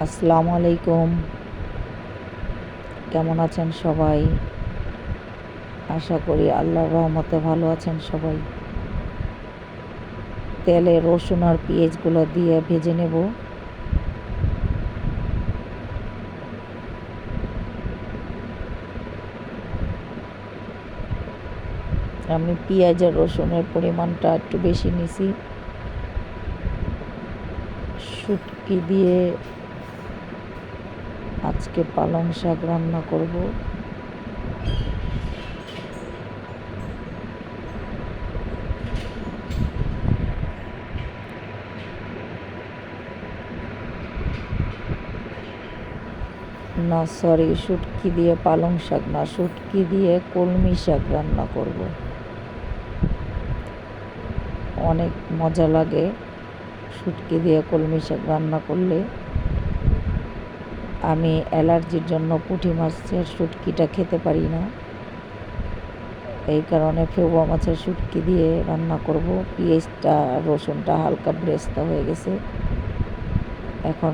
আসসালামু আলাইকুম। কেমন আছেন সবাই? আশা করি আল্লাহর রহমতে ভালো আছেন সবাই। তেলে রসুন আর পেঁয়াজগুলো দিয়ে ভেজে নেব। আমি পেঁয়াজ আর রসুনের পরিমাণটা একটু বেশি নিছি। শুটকি দিয়ে আজকে পালং শাক রান্না করব। না সরি, শুটকি দিয়ে পালং শাক না, শুটকি দিয়ে কলমি শাক রান্না করব। অনেক মজা লাগে শুটকি দিয়ে কলমি শাক রান্না করলে। আমি অ্যালার্জির জন্য পুঁটি মাছের শুটকিটা খেতে পারি না, এই কারণে ফেউয়া মাছের শুটকি দিয়ে রান্না করব। পেঁয়াজটা রসুনটা হালকা ব্রেস্তা হয়ে গেছে। এখন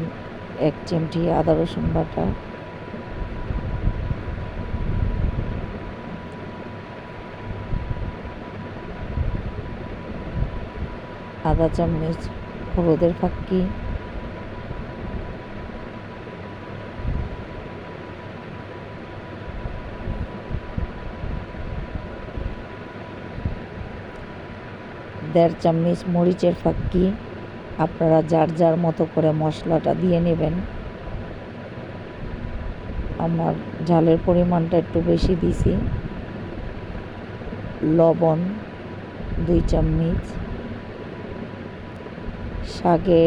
1 চিমটি আদা রসুন বাটা, আধা চামচ হলুদের ফাঁকি, দেড় চামচ মরিচের ফাঁকি। আপনারা যার যার মতো করে মশলাটা দিয়ে নেবেন। আমার ঝালের পরিমাণটা একটু বেশি দিছি। লবণ 2 চামচ। শাকে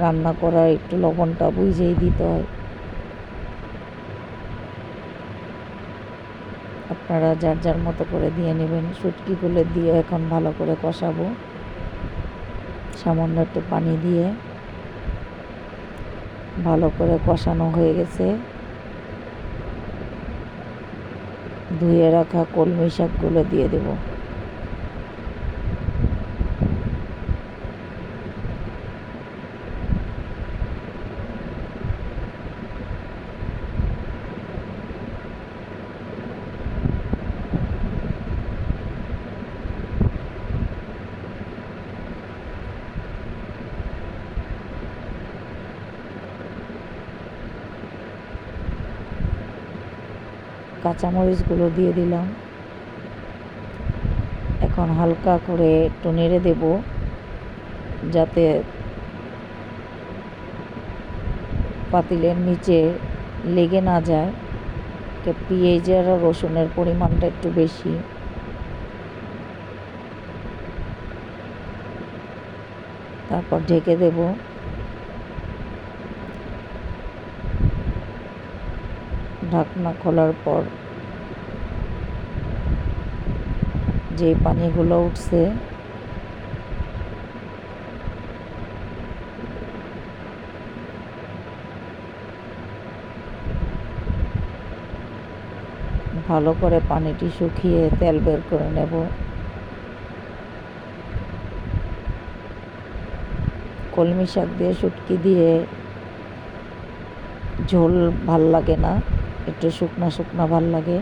রান্না করার একটু লবণটা বুঝেই দিতে হয়। আপনারা যার যার মতো করে দিয়ে নেবেন। শুটকিগুলো দিয়ে এখন ভালো করে কষাবো, সামান্য একটু পানি দিয়ে। ভালো করে কষানো হয়ে গেছে। ধুয়ে রাখা কলমি শাকগুলো দিয়ে দেব। কাঁচামরিচগুলো দিয়ে দিলাম। এখন হালকা করে একটু নেড়ে দেব, যাতে পাতিলের নিচে লেগে না যায়। পেঁয়াজ আর রসুনের পরিমাণটা একটু বেশি। তারপর ঢেকে দেব। ঢাকনা খোলার পর যে পানিগুলো উঠছে ভালো করে পানিটি শুকিয়ে তেল বের করে নেব। কলমি শাক দিয়ে শুটকি দিয়ে ঝোল ভাল লাগে না, একটু শুকনা শুকনা ভাল লাগে।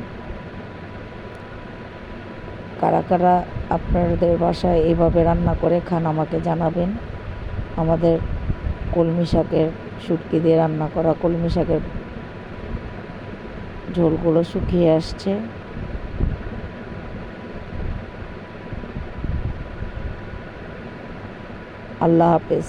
কারা কারা আপনাদের বাসায় এইভাবে রান্না করে খান আমাকে জানাবেন। আমাদের কলমি শাকের শুটকি দিয়ে রান্না করা কলমি শাকের ঝোলগুলো শুকিয়ে আসছে। আল্লাহ হাফেজ।